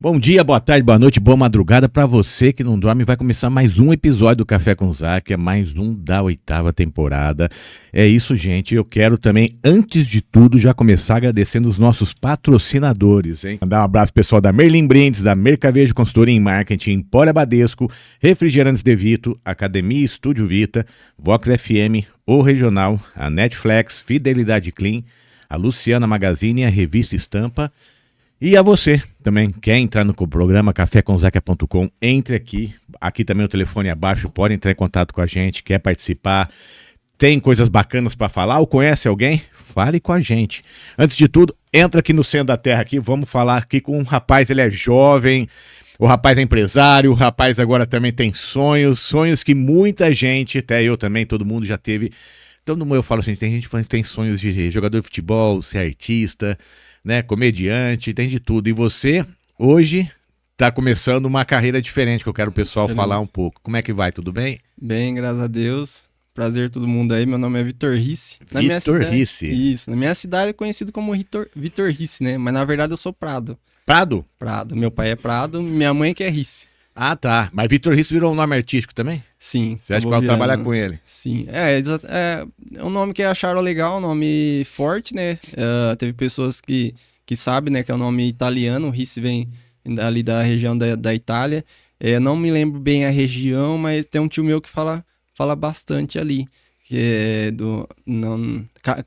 Bom dia, boa tarde, boa noite, boa madrugada para você que não dorme. Vai começar mais um episódio do Café com Zac, é mais um da 8ª temporada. É isso, gente. Eu quero também, antes de tudo, já começar agradecendo os nossos patrocinadores, hein? Mandar um abraço pessoal da Merlin Brindes, da Mercavejo Consultoria em Marketing, Empório Badesco, Refrigerantes De Vito, Academia Estúdio Vita, Vox FM, O Regional, a Netflix, Fidelidade Clean, a Luciana Magazine e a Revista Estampa. E a você também, quer entrar no programa cafécomzac.com, entre aqui também o telefone abaixo, pode entrar em contato com a gente, quer participar, tem coisas bacanas para falar ou conhece alguém? Fale com a gente. Antes de tudo, entra aqui no Centro da Terra aqui, vamos falar aqui com um rapaz, ele é jovem, o rapaz é empresário, o rapaz agora também tem sonhos que muita gente, até eu também, todo mundo já teve. Todo mundo, eu falo assim, tem gente que tem sonhos de jogador de futebol, ser artista, né, comediante, tem de tudo. E você, hoje, tá começando uma carreira diferente, que eu quero o pessoal falar um pouco. Como é que vai? Tudo bem? Bem, graças a Deus. Prazer todo mundo aí. Meu nome é Vitor Risse. Vitor Risse. Isso. Na minha cidade é conhecido como Vitor Risse, né? Mas na verdade eu sou Prado. Prado? Prado. Meu pai é Prado, minha mãe que é Risse. Ah, tá. Mas Vitor Risse virou um nome artístico também? Sim. Você acha que pode trabalhar com ele? Sim. É um nome que acharam legal, um nome forte, né? Teve pessoas que sabem, né, que é um nome italiano. O Risse vem ali da região da Itália. Não me lembro bem a região, mas tem um tio meu que fala bastante ali. Que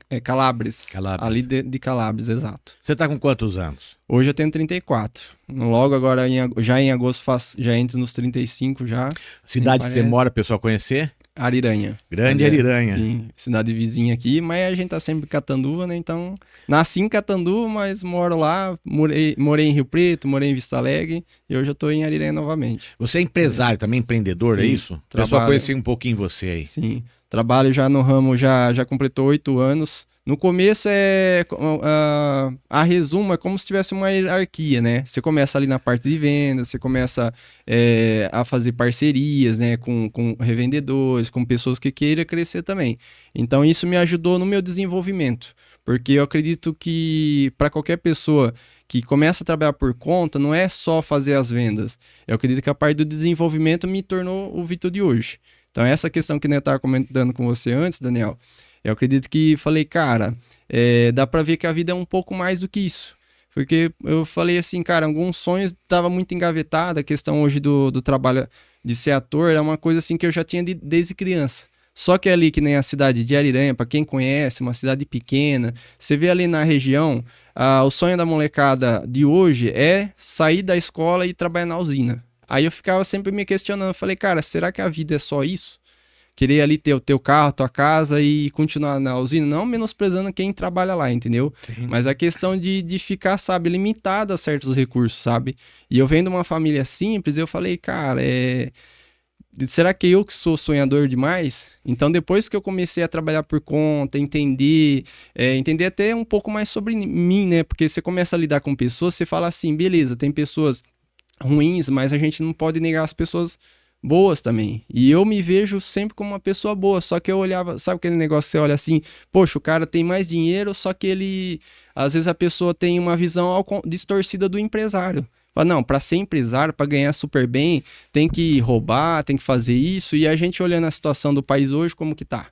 é Calabres. Ali de Calabres, exato. Você tá com quantos anos? Hoje eu tenho 34. Logo agora, já em agosto, já entro nos 35 já. Cidade que você mora, pessoal conhecer? Ariranha. Grande Ariranha. Sim, cidade vizinha aqui, mas a gente tá sempre em Catanduva, né? Então, nasci em Catanduva, mas moro lá, morei em Rio Preto, morei em Vista Alegre e hoje eu tô em Ariranha novamente. Você é empresário, também empreendedor, sim, é isso? O pessoal conhecia um pouquinho você aí. Sim, trabalho já no ramo, já completou 8 anos. No começo a resumo é como se tivesse uma hierarquia, né? Você começa ali na parte de vendas, você começa a fazer parcerias, né? Com revendedores, com pessoas que queiram crescer também. Então isso me ajudou no meu desenvolvimento, porque eu acredito que para qualquer pessoa que começa a trabalhar por conta, não é só fazer as vendas. Eu acredito que a parte do desenvolvimento me tornou o Vitor de hoje. Então essa questão que eu estava comentando com você antes, Daniel, eu acredito que falei, cara, dá pra ver que a vida é um pouco mais do que isso. Porque eu falei assim, cara, alguns sonhos estavam muito engavetados, a questão hoje do trabalho de ser ator é uma coisa assim que eu já tinha desde criança. Só que ali, que nem a cidade de Ariranha, para quem conhece, uma cidade pequena, você vê ali na região, o sonho da molecada de hoje é sair da escola e trabalhar na usina. Aí eu ficava sempre me questionando, falei, cara, será que a vida é só isso? Querer ali ter o teu carro, tua casa e continuar na usina, não menosprezando quem trabalha lá, entendeu? Sim. Mas a questão de ficar, sabe, limitado a certos recursos, sabe? E eu venho de uma família simples, eu falei, cara, será que eu que sou sonhador demais? Então, depois que eu comecei a trabalhar por conta, entender até um pouco mais sobre mim, né? Porque você começa a lidar com pessoas, você fala assim, beleza, tem pessoas ruins, mas a gente não pode negar as pessoas boas também. E eu me vejo sempre como uma pessoa boa, só que eu olhava, sabe aquele negócio que você olha assim, poxa, o cara tem mais dinheiro, só que ele, às vezes a pessoa tem uma visão distorcida do empresário. Fala, não, para ser empresário, para ganhar super bem, tem que roubar, tem que fazer isso, e a gente olhando a situação do país hoje, como que tá?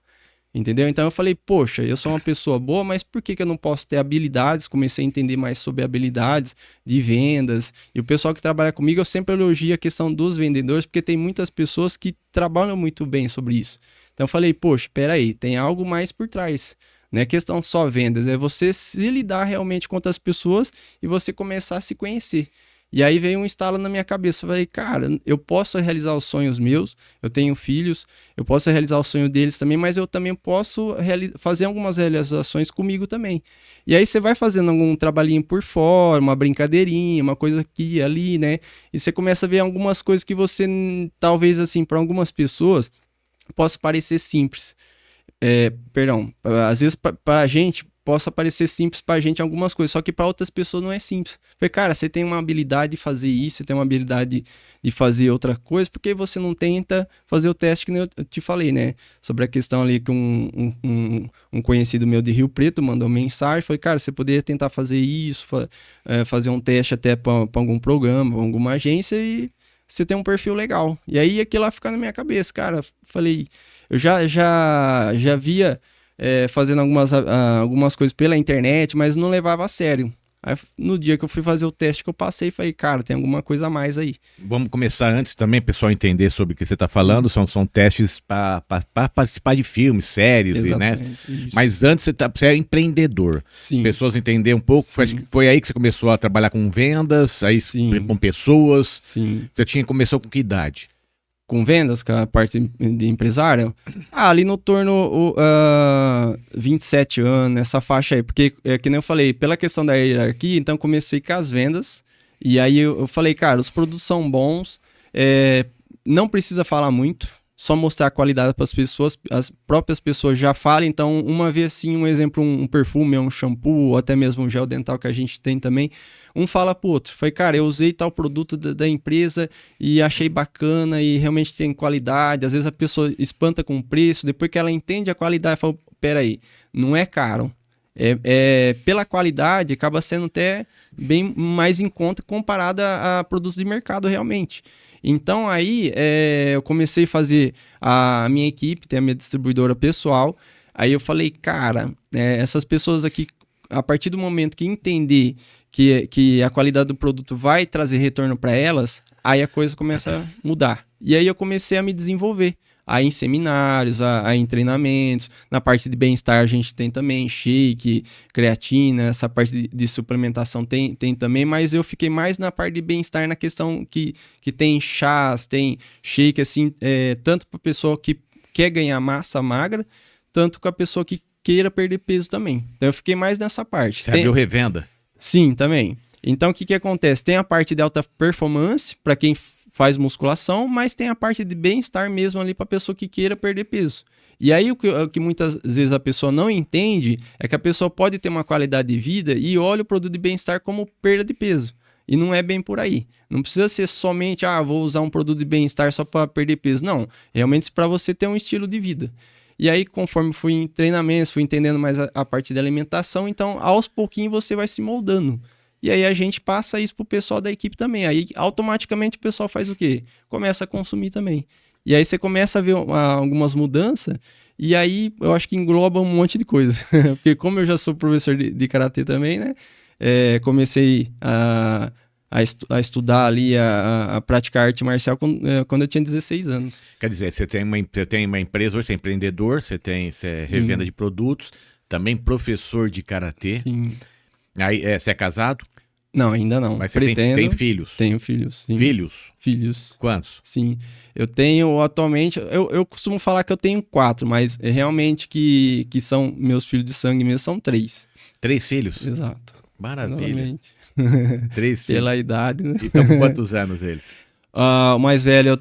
Entendeu? Então eu falei, poxa, eu sou uma pessoa boa, mas por que eu não posso ter habilidades? Comecei a entender mais sobre habilidades de vendas. E o pessoal que trabalha comigo, eu sempre elogio a questão dos vendedores, porque tem muitas pessoas que trabalham muito bem sobre isso. Então eu falei, poxa, peraí, tem algo mais por trás. Não é questão só vendas, é você se lidar realmente com outras pessoas e você começar a se conhecer. E aí veio um estalo na minha cabeça, eu falei, cara, eu posso realizar os sonhos meus, eu tenho filhos, eu posso realizar o sonho deles também, mas eu também posso fazer algumas realizações comigo também. E aí você vai fazendo algum trabalhinho por fora, uma brincadeirinha, uma coisa aqui e ali, né? E você começa a ver algumas coisas que você, talvez assim, para algumas pessoas, possa parecer simples. Às vezes pra gente possa parecer simples pra gente algumas coisas, só que para outras pessoas não é simples. Falei, cara, você tem uma habilidade de fazer isso, você tem uma habilidade de fazer outra coisa, por que você não tenta fazer o teste que nem eu te falei, né? Sobre a questão ali que um conhecido meu de Rio Preto mandou mensagem, falei, cara, você poderia tentar fazer isso, fazer um teste até para algum programa, alguma agência e você tem um perfil legal. E aí aquilo lá fica na minha cabeça, cara. Falei, eu já via fazendo algumas coisas pela internet, mas não levava a sério. Aí, no dia que eu fui fazer o teste que eu passei, falei, cara, tem alguma coisa a mais aí. Vamos começar antes também, pessoal, entender sobre o que você está falando. São testes para participar de filmes, séries, né? Isso. Mas antes você é empreendedor. Sim. Pessoas entenderem um pouco. Foi aí que você começou a trabalhar com vendas, aí com pessoas. Sim. Você começou com que idade? Com vendas, com a parte de empresário, ali no torno 27 anos, essa faixa aí, porque, que nem eu falei, pela questão da hierarquia, então comecei com as vendas, e aí eu falei, cara, os produtos são bons, não precisa falar muito, só mostrar a qualidade para as pessoas, as próprias pessoas já falam, então uma vez assim, um exemplo, um perfume, um shampoo, ou até mesmo um gel dental que a gente tem também, um fala pro outro, foi, cara, eu usei tal produto da empresa e achei bacana e realmente tem qualidade, às vezes a pessoa espanta com o preço, depois que ela entende a qualidade, fala, peraí, não é caro, pela qualidade acaba sendo até bem mais em conta comparado a produtos de mercado realmente. Então aí eu comecei a fazer a minha equipe, tem a minha distribuidora pessoal, aí eu falei, cara, essas pessoas aqui, a partir do momento que entender que a qualidade do produto vai trazer retorno para elas, aí a coisa começa a mudar. E aí eu comecei a me desenvolver. Aí em seminários, aí em treinamentos, na parte de bem-estar a gente tem também shake, creatina, essa parte de suplementação tem também, mas eu fiquei mais na parte de bem-estar na questão que tem chás, tem shake, assim, tanto para a pessoa que quer ganhar massa magra, tanto com a pessoa que queira perder peso também. Então eu fiquei mais nessa parte. Você abriu revenda? Sim, também. Então o que acontece? Tem a parte de alta performance, para quem faz musculação, mas tem a parte de bem-estar mesmo ali para a pessoa que queira perder peso. E aí o que muitas vezes a pessoa não entende é que a pessoa pode ter uma qualidade de vida e olha o produto de bem-estar como perda de peso. E não é bem por aí. Não precisa ser somente, vou usar um produto de bem-estar só para perder peso. Não, realmente para você ter um estilo de vida. E aí, conforme fui em treinamentos, fui entendendo mais a parte da alimentação, então aos pouquinhos você vai se moldando. E aí a gente passa isso pro pessoal da equipe também. Aí automaticamente o pessoal faz o quê? Começa a consumir também. E aí você começa a ver algumas mudanças e aí eu acho que engloba um monte de coisa. Porque como eu já sou professor de karatê também, né? Comecei a estudar ali, a praticar arte marcial quando eu tinha 16 anos. Quer dizer, você tem uma empresa hoje, você é empreendedor, você é revenda de produtos, também professor de karatê. Sim. Aí, você é casado? Não, ainda não. Mas você tem filhos? Tenho filhos, sim. Filhos? Filhos. Quantos? Sim. Eu tenho atualmente... Eu costumo falar que eu tenho 4, mas realmente que são meus filhos de sangue mesmo são 3. 3 filhos? Exato. Maravilha. 3 filhos. Pela idade, né? E estão com quantos anos eles? O mais velho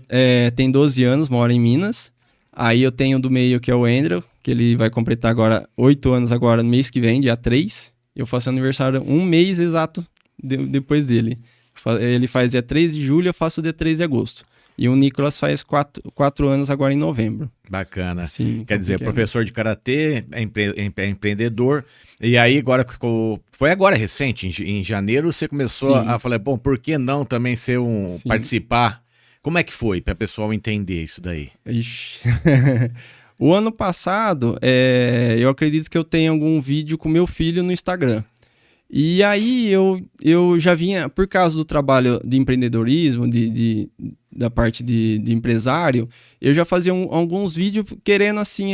tem 12 anos, mora em Minas. Aí eu tenho do meio que é o Andrew, que ele vai completar agora 8 anos agora no mês que vem, dia 3. Eu faço aniversário um mês exato depois dele. Ele faz dia 3 de julho, eu faço dia 3 de agosto. E o Nicolas faz 4 anos agora em novembro. Bacana. Sim, quer dizer, professor de karatê, é empreendedor. E aí, agora foi agora recente, em janeiro, você começou a falar, bom, por que não também ser participar? Como é que foi para o pessoal entender isso daí? Ixi. O ano passado, eu acredito que eu tenho algum vídeo com meu filho no Instagram. E aí eu já vinha, por causa do trabalho de empreendedorismo, da parte de empresário, eu já fazia alguns vídeos querendo assim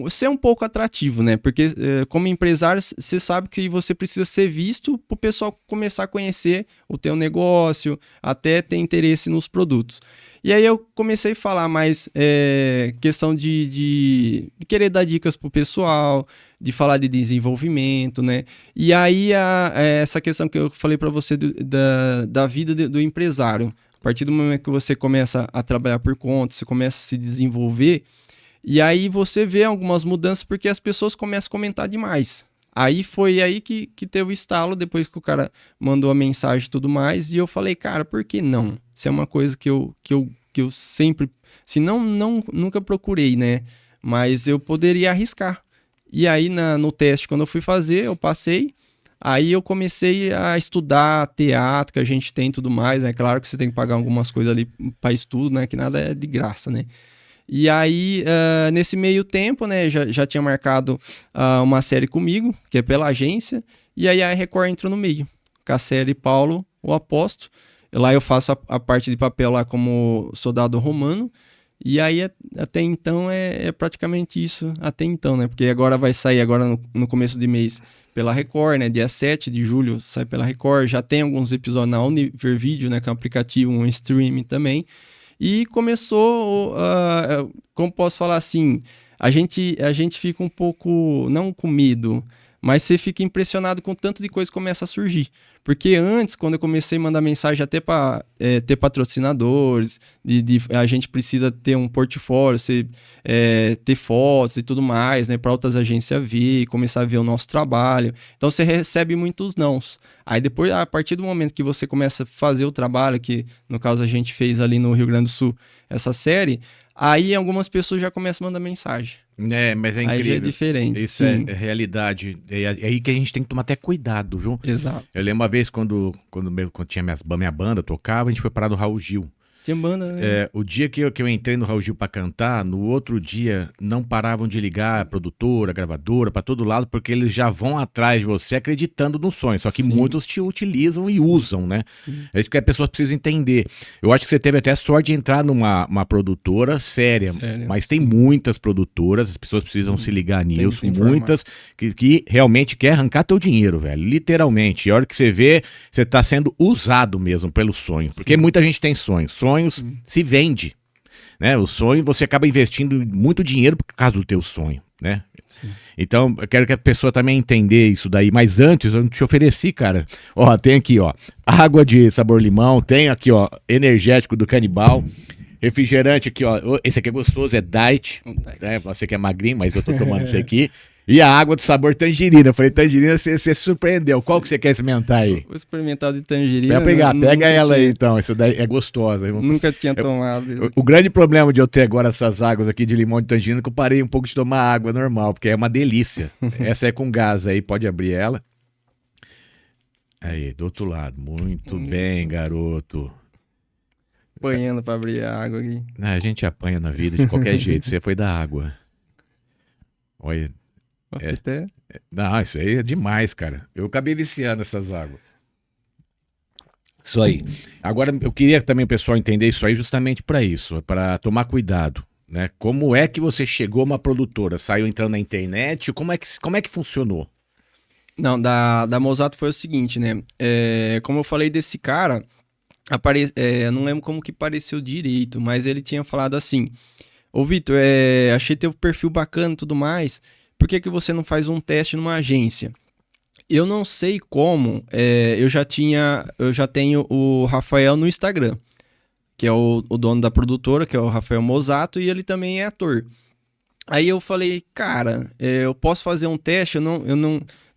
ser um pouco atrativo, né? Porque como empresário, você sabe que você precisa ser visto para o pessoal começar a conhecer o teu negócio, até ter interesse nos produtos. E aí eu comecei a falar mais questão de querer dar dicas pro pessoal, de falar de desenvolvimento, né? E aí essa questão que eu falei para você da vida do empresário. A partir do momento que você começa a trabalhar por conta, você começa a se desenvolver, E aí você vê algumas mudanças porque as pessoas começam a comentar demais. Aí foi aí que teve o estalo, depois que o cara mandou a mensagem e tudo mais, e eu falei, cara, por que não? Isso é uma coisa que eu sempre, se não, nunca procurei, né? Mas eu poderia arriscar. E aí no teste, quando eu fui fazer, eu passei, aí eu comecei a estudar teatro, que a gente tem e tudo mais, né? Claro que você tem que pagar algumas coisas ali para estudo, né? Que nada é de graça, né? E aí, nesse meio tempo, né, já tinha marcado uma série comigo, que é pela agência, e aí a Record entrou no meio, com a série Paulo, o Apóstolo. Lá eu faço a parte de papel lá como soldado romano, e aí até então é praticamente isso, até então, né, porque agora vai sair agora no começo de mês pela Record, né, dia 7 de julho sai pela Record, já tem alguns episódios na Univer Video, né, que é um aplicativo, um streaming também. E começou, como posso falar assim, a gente fica um pouco, não com medo, mas você fica impressionado com o tanto de coisa que começa a surgir. Porque antes, quando eu comecei a mandar mensagem até para ter patrocinadores, a gente precisa ter um portfólio, ter fotos e tudo mais, né, para outras agências ver, começar a ver o nosso trabalho. Então você recebe muitos nãos. Aí depois, a partir do momento que você começa a fazer o trabalho, que no caso a gente fez ali no Rio Grande do Sul, essa série, aí algumas pessoas já começam a mandar mensagem. Mas é incrível. Aí já é diferente. Isso é realidade. É aí que a gente tem que tomar até cuidado, viu? Exato. Eu lembro uma vez quando tinha minha banda, tocava, a gente foi parar no Raul Gil. Tinha banda, né? O dia que eu entrei no Raul Gil pra cantar, no outro dia não paravam de ligar a produtora, a gravadora, pra todo lado, porque eles já vão atrás de você acreditando no sonho. Só que Sim. muitos te utilizam e Sim. usam, né? Sim. É isso que as pessoas precisam entender. Eu acho que você teve até sorte de entrar numa produtora séria, mas tem muitas produtoras, as pessoas precisam se ligar nisso, muitas que realmente quer arrancar teu dinheiro, velho, literalmente. E a hora que você vê, você tá sendo usado mesmo pelo sonho, porque muita gente tem sonhos se vende, né? O sonho, você acaba investindo muito dinheiro por causa do teu sonho, né? Sim. Então, eu quero que a pessoa também entender isso daí, mas antes eu te ofereci, cara, ó, tem aqui, ó, água de sabor limão, tem aqui, ó, energético do Canibal, refrigerante aqui, ó, esse aqui é gostoso, é Diet, né? Você que é magrinho, mas eu tô tomando esse aqui. E a água do sabor tangerina. Eu falei, tangerina, você se surpreendeu. Qual que você quer experimentar aí? Vou experimentar de tangerina. Pega ela aí então. Essa daí é gostosa. Nunca tinha tomado. O grande problema de eu ter agora essas águas aqui de limão e tangerina é que eu parei um pouco de tomar água normal, porque é uma delícia. Essa é com gás aí, pode abrir ela. Aí, do outro lado. Muito bem, garoto. Apanhando pra abrir a água aqui. A gente apanha na vida de qualquer jeito. Você foi da água. Olha. Não, isso aí é demais, cara. Eu acabei viciando essas águas. Isso aí. Agora, eu queria também o pessoal entender isso aí justamente para isso, para tomar cuidado, né? Como é que você chegou a uma produtora? Saiu entrando na internet? Como é que funcionou? Não, da Mosato foi o seguinte, né? Como eu falei desse cara, eu não lembro como que pareceu direito, mas ele tinha falado assim: ô Vitor, achei teu perfil bacana e tudo mais, por que você não faz um teste numa agência? Eu não sei como, eu já tenho o Rafael no Instagram, que é o dono da produtora, que é o Rafael Mosato, e ele também é ator. Aí eu falei, cara, eu posso fazer um teste, eu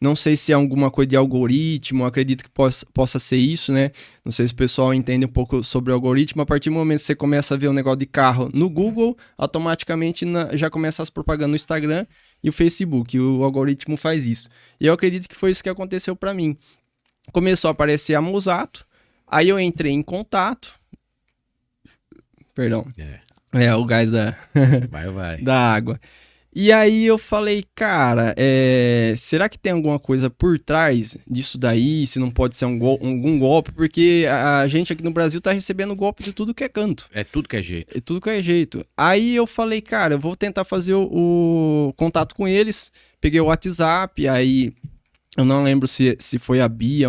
não sei se é alguma coisa de algoritmo, acredito que possa ser isso, né? Não sei se o pessoal entende um pouco sobre o algoritmo. A partir do momento que você começa a ver um negócio de carro no Google, automaticamente já começa as propagandas no Instagram e o Facebook. O algoritmo faz isso. E eu acredito que foi isso que aconteceu para mim. Começou a aparecer a Mosato, aí eu entrei em contato. Perdão. O gás da água. E aí eu falei, cara, será que tem alguma coisa por trás disso daí? Se não pode ser algum golpe? Porque a gente aqui no Brasil tá recebendo golpe de tudo que é canto. É tudo que é jeito. É tudo que é jeito. Aí eu falei, cara, eu vou tentar fazer o contato com eles. Peguei o WhatsApp, aí eu não lembro se foi a Bia,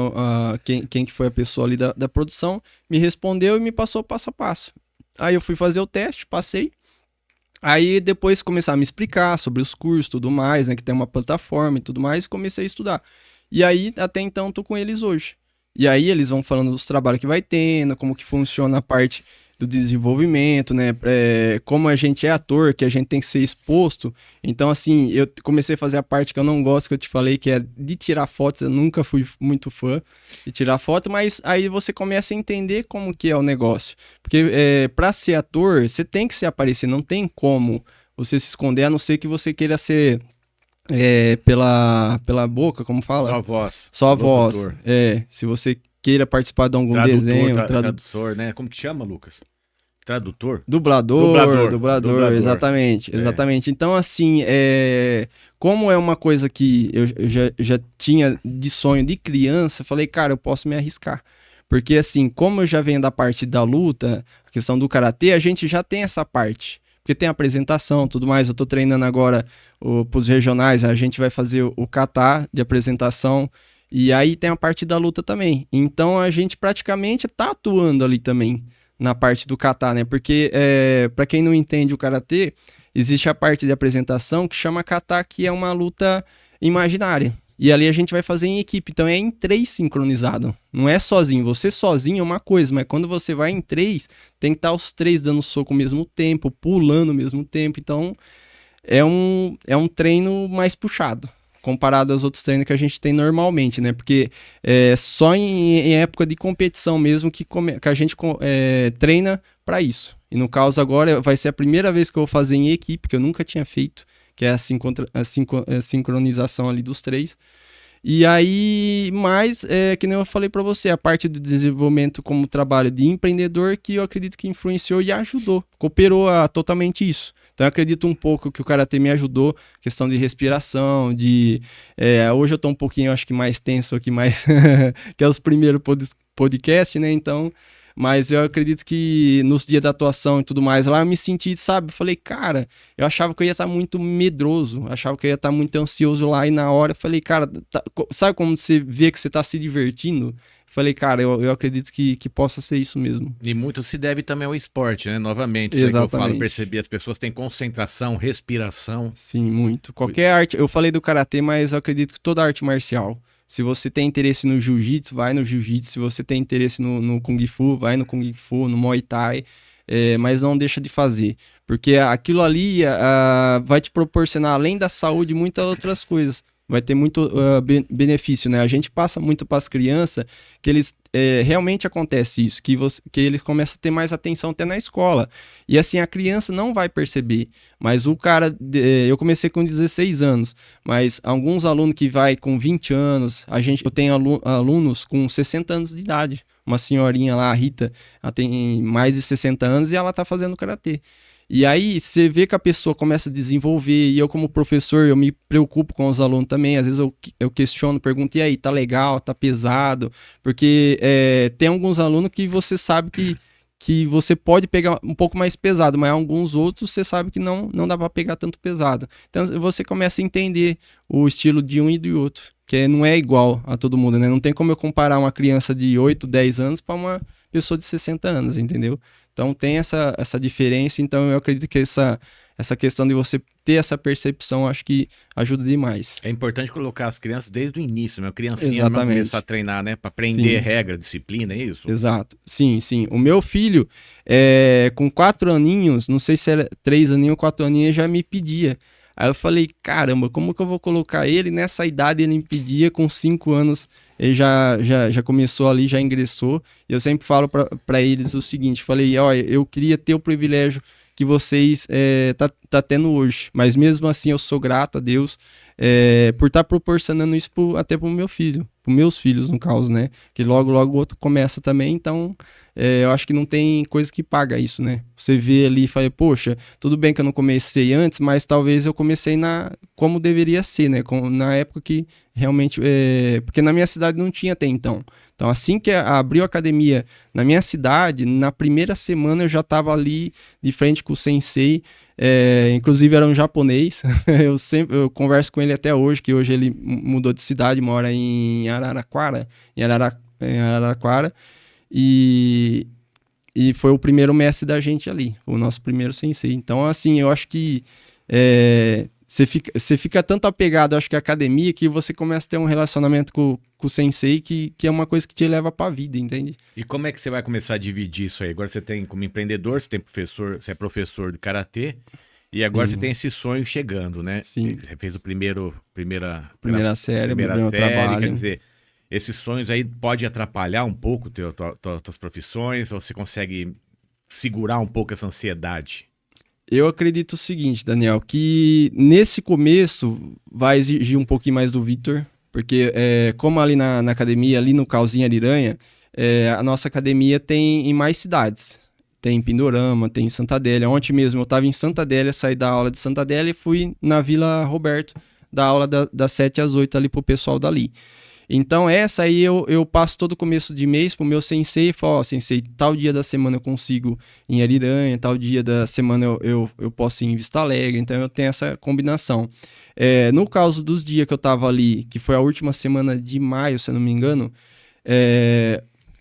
quem que foi a pessoa ali da produção, me respondeu e me passou passo a passo. Aí eu fui fazer o teste, passei. Aí depois começaram a me explicar sobre os cursos e tudo mais, né? Que tem uma plataforma e tudo mais, e comecei a estudar. E aí, até então, tô com eles hoje. E aí eles vão falando dos trabalhos que vai tendo, como que funciona a parte do desenvolvimento, né? Como a gente é ator, que a gente tem que ser exposto. Então, assim, eu comecei a fazer a parte que eu não gosto, que eu te falei, que é de tirar fotos. Eu nunca fui muito fã de tirar foto, mas aí você começa a entender como que é o negócio. Porque para ser ator, você tem que se aparecer, não tem como você se esconder, a não ser que você queira ser pela boca, como fala? Só a voz. Só a voz. Locutor. Se você queira participar de algum Tradutor, desenho. tradutor, né? Como que chama, Lucas? Tradutor? Dublador, exatamente, É. exatamente. Então, assim, como é uma coisa que eu já tinha de sonho de criança, eu falei, cara, eu posso me arriscar. Porque, assim, como eu já venho da parte da luta, a questão do karatê, a gente já tem essa parte. Porque tem apresentação, tudo mais. Eu tô treinando agora pros regionais, a gente vai fazer o kata de apresentação. E aí tem a parte da luta também. Então a gente praticamente tá atuando ali também na parte do kata, né? Porque para quem não entende o karatê, existe a parte de apresentação que chama kata, que é uma luta imaginária. E ali a gente vai fazer em equipe, então é em 3 sincronizado. Não é sozinho. Você sozinho é uma coisa, mas quando você vai em 3, tem que estar os 3 dando soco ao mesmo tempo, pulando ao mesmo tempo. Então é um treino mais puxado, comparado aos outros treinos que a gente tem normalmente, né? Porque só em época de competição mesmo que a gente treina para isso. E no caso agora vai ser a primeira vez que eu vou fazer em equipe, que eu nunca tinha feito, que é a sincronização ali dos 3. E aí, mais, que nem eu falei para você, a parte do desenvolvimento como trabalho de empreendedor que eu acredito que influenciou e ajudou, cooperou a totalmente isso. Então eu acredito um pouco que o Karatê me ajudou, questão de respiração, hoje eu tô um pouquinho, acho que mais tenso aqui, mais que é os primeiros podcast, né, então... Mas eu acredito que nos dias da atuação e tudo mais, lá eu me senti, sabe? Falei, cara, eu achava que eu ia estar muito medroso, achava que eu ia estar muito ansioso lá, e na hora eu falei, cara, sabe como você vê que você está se divertindo? Falei, cara, eu acredito que possa ser isso mesmo. E muito se deve também ao esporte, né? Novamente, Exatamente. Isso aí que eu falo, percebi, as pessoas têm concentração, respiração. Sim, muito. Qualquer arte, eu falei do karatê, mas eu acredito que toda arte marcial. Se você tem interesse no jiu-jitsu, vai no jiu-jitsu. Se você tem interesse no kung fu, vai no kung fu, no muay thai. Mas não deixa de fazer. Porque aquilo ali vai te proporcionar, além da saúde, muitas outras coisas. Vai ter muito benefício, né? A gente passa muito para as crianças que eles realmente acontece isso, que eles começam a ter mais atenção até na escola. E assim, a criança não vai perceber. Mas o cara, eu comecei com 16 anos, mas alguns alunos que vai com 20 anos, eu tenho alunos com 60 anos de idade. Uma senhorinha lá, a Rita, ela tem mais de 60 anos e ela tá fazendo karatê. E aí você vê que a pessoa começa a desenvolver, e eu como professor, eu me preocupo com os alunos também, às vezes eu questiono, pergunto, e aí, tá legal, tá pesado? Porque tem alguns alunos que você sabe que você pode pegar um pouco mais pesado, mas alguns outros você sabe que não dá para pegar tanto pesado. Então você começa a entender o estilo de um e do outro, que não é igual a todo mundo, né? Não tem como eu comparar uma criança de 8, 10 anos para uma pessoa de 60 anos, entendeu? Então tem essa diferença, então eu acredito que essa questão de você ter essa percepção, acho que ajuda demais. É importante colocar as crianças desde o início, né? A criancinha não começar a treinar, né? Para aprender regra, disciplina, é isso? Exato, sim. O meu filho, com 4 aninhos, não sei se era 3 aninhos ou 4 aninhos, já me pedia. Aí eu falei, caramba, como que eu vou colocar ele? Nessa idade ele me pedia, com 5 anos ele já começou ali, já ingressou. E eu sempre falo para eles o seguinte, falei, olha, eu queria ter o privilégio que vocês tá tendo hoje, mas mesmo assim eu sou grato a Deus por estar proporcionando isso até pro meu filho, pros meus filhos no caso, né? Que logo o outro começa também, então eu acho que não tem coisa que paga isso, né? Você vê ali e fala, poxa, tudo bem que eu não comecei antes, mas talvez eu comecei como deveria ser, né? Na época que realmente, porque na minha cidade não tinha até então. Então, assim que abriu a academia na minha cidade, na primeira semana eu já estava ali de frente com o sensei, inclusive era um japonês, eu converso com ele até hoje, que hoje ele mudou de cidade, mora em Araraquara, e foi o primeiro mestre da gente ali, o nosso primeiro sensei. Então, assim, eu acho que você fica tanto apegado, acho que à academia, que você começa a ter um relacionamento com o sensei que é uma coisa que te leva pra vida, entende? E como é que você vai começar a dividir isso aí? Agora você tem como empreendedor, você é professor de karatê, e agora Sim. você tem esse sonho chegando, né? Sim. Você fez o primeira série, primeira meu série, trabalho. quer dizer, esses sonhos aí pode atrapalhar um pouco tuas profissões, ou você consegue segurar um pouco essa ansiedade? Eu acredito o seguinte, Daniel, que nesse começo vai exigir um pouquinho mais do Vitor, porque como ali na academia, ali no Calzinha Ariranha, a nossa academia tem em mais cidades. Tem em Pindorama, tem em Santa Adélia. Ontem mesmo eu estava em Santa Adélia, saí da aula de Santa Adélia e fui na Vila Roberto, dar aula das 7 às 8 ali pro pessoal dali. Então essa aí eu passo todo começo de mês pro meu sensei e falo, sensei, tal dia da semana eu consigo ir em Ariranha, tal dia da semana eu posso ir em Vista Alegre, então eu tenho essa combinação. No caso dos dias que eu tava ali, que foi a última semana de maio, se eu não me engano,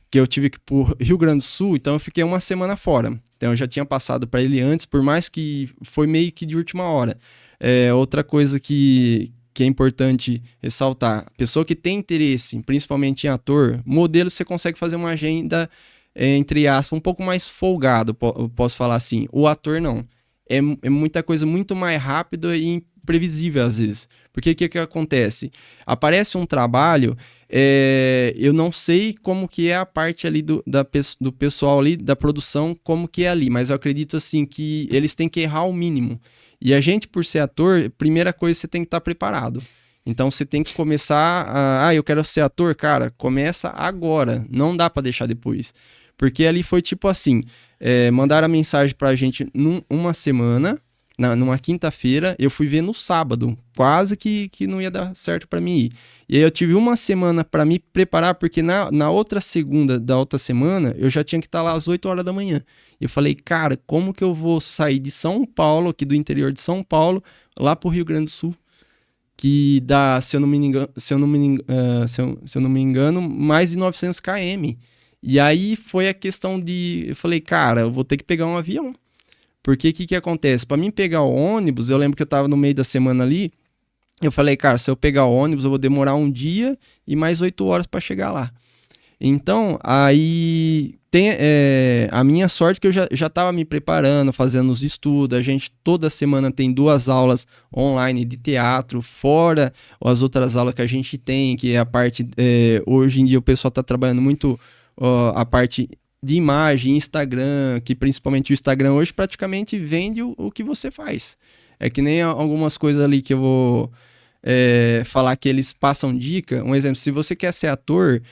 que eu tive que ir pro Rio Grande do Sul, então eu fiquei uma semana fora. Então eu já tinha passado para ele antes, por mais que foi meio que de última hora. Outra coisa que é importante ressaltar, pessoa que tem interesse, principalmente em ator, modelo, você consegue fazer uma agenda, entre aspas, um pouco mais folgado, eu posso falar assim. O ator não. É muita coisa muito mais rápida e imprevisível às vezes. Porque o que acontece? Aparece um trabalho, eu não sei como que é a parte ali do pessoal ali, da produção, como que é ali, mas eu acredito assim que eles têm que errar o mínimo. E a gente, por ser ator, primeira coisa, você tem que estar preparado. Então, você tem que começar eu quero ser ator, cara, começa agora. Não dá pra deixar depois. Porque ali foi tipo assim, mandaram a mensagem pra gente numa semana, numa quinta-feira, eu fui ver no sábado. Quase que não ia dar certo pra mim ir. E aí eu tive uma semana pra me preparar, porque na outra segunda da outra semana, eu já tinha que estar lá às 8 horas da manhã. E eu falei, cara, como que eu vou sair de São Paulo, aqui do interior de São Paulo, lá pro Rio Grande do Sul? Que dá, se eu não me engano, mais de 900 km. E aí foi a questão eu falei, cara, eu vou ter que pegar um avião. Porque o que acontece? Para mim pegar o ônibus, eu lembro que eu tava no meio da semana ali, eu falei, cara, se eu pegar o ônibus, eu vou demorar um dia e mais 8 horas para chegar lá. Então, aí tem a minha sorte que eu já estava me preparando, fazendo os estudos. A gente toda semana tem 2 aulas online de teatro, fora as outras aulas que a gente tem, que é a parte... hoje em dia o pessoal está trabalhando muito a parte de imagem, Instagram, que principalmente o Instagram hoje praticamente vende o que você faz. É que nem algumas coisas ali que eu vou falar que eles passam dica. Um exemplo, se você quer ser ator...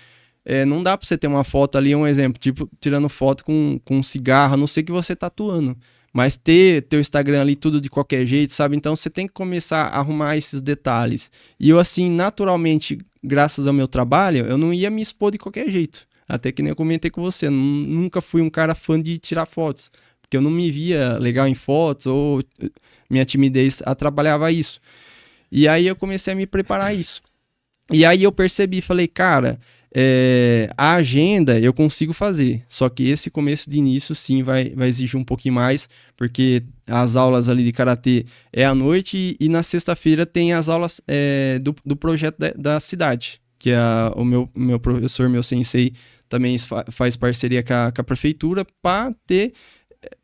não dá pra você ter uma foto ali, um exemplo, tipo, tirando foto com um cigarro, a não ser que você tá atuando. Mas ter teu Instagram ali tudo de qualquer jeito, sabe? Então você tem que começar a arrumar esses detalhes. E eu, assim, naturalmente, graças ao meu trabalho, eu não ia me expor de qualquer jeito. Até que nem eu comentei com você, nunca fui um cara fã de tirar fotos. Porque eu não me via legal em fotos, ou minha timidez atrapalhava isso. E aí eu comecei a me preparar isso. E aí eu percebi, falei, cara... a agenda eu consigo fazer, só que esse começo de início sim vai exigir um pouquinho mais, porque as aulas ali de karatê é à noite e na sexta-feira tem as aulas do projeto da cidade, que o meu professor, meu sensei também faz parceria com a prefeitura para ter,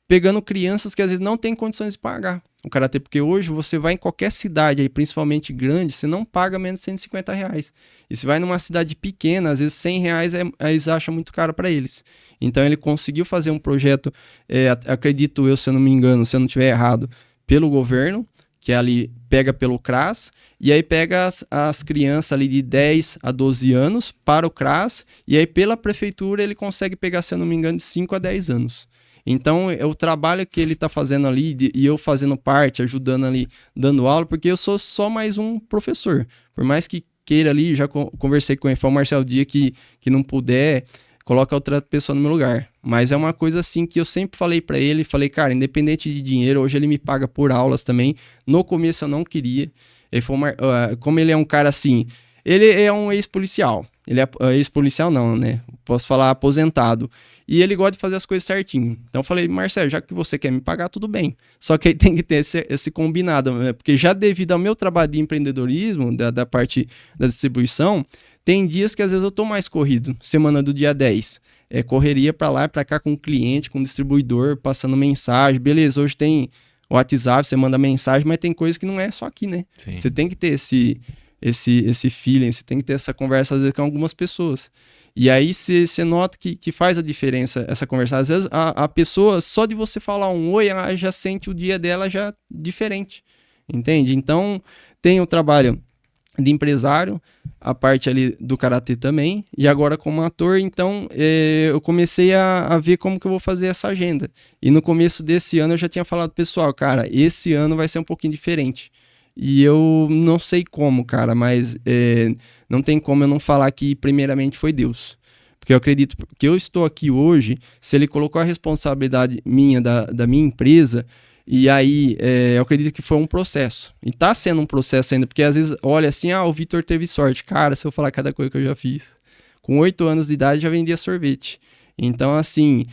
pegando crianças que às vezes não tem condições de pagar o karatê, porque hoje você vai em qualquer cidade, aí, principalmente grande, você não paga menos de R$150. E se vai numa cidade pequena, às vezes R$100 eles acham muito caro para eles. Então ele conseguiu fazer um projeto, acredito eu, se eu não me engano, se eu não estiver errado, pelo governo, que ali pega pelo CRAS, e aí pega as crianças ali de 10 a 12 anos para o CRAS, e aí pela prefeitura ele consegue pegar, se eu não me engano, de 5 a 10 anos. Então, é o trabalho que ele está fazendo ali, e eu fazendo parte, ajudando ali, dando aula, porque eu sou só mais um professor. Por mais que queira ali, já conversei com ele, foi o Marcelo Dia que não puder, coloca outra pessoa no meu lugar. Mas é uma coisa assim que eu sempre falei para ele, falei, cara, independente de dinheiro, hoje ele me paga por aulas também. No começo eu não queria. Ele falou, como ele é um cara assim, ele é um ex-policial. Ele é ex-policial não, né? Posso falar aposentado. E ele gosta de fazer as coisas certinho. Então eu falei, Marcelo, já que você quer me pagar, tudo bem. Só que aí tem que ter esse combinado, né? Porque já devido ao meu trabalho de empreendedorismo, da parte da distribuição, tem dias que às vezes eu tô mais corrido. Semana do dia 10. Correria para lá e para cá com o cliente, com o distribuidor, passando mensagem. Beleza, hoje tem o WhatsApp, você manda mensagem, mas tem coisa que não é só aqui, né? Sim. Você tem que ter esse feeling, você tem que ter essa conversa às vezes com algumas pessoas. E aí você nota que faz a diferença essa conversa. Às vezes a pessoa, só de você falar um oi, ela já sente o dia dela já diferente, entende? Então tem o trabalho de empresário, a parte ali do karatê também, e agora como ator, então eu comecei a ver como que eu vou fazer essa agenda. E no começo desse ano eu já tinha falado, pessoal, cara, esse ano vai ser um pouquinho diferente. E eu não sei como, cara, mas não tem como eu não falar que primeiramente foi Deus. Porque eu acredito que eu estou aqui hoje, se ele colocou a responsabilidade minha, da minha empresa, e aí eu acredito que foi um processo. E tá sendo um processo ainda, porque às vezes olha assim, o Vitor teve sorte. Cara, se eu falar cada coisa que eu já fiz. Com 8 anos de idade já vendia sorvete. Então assim,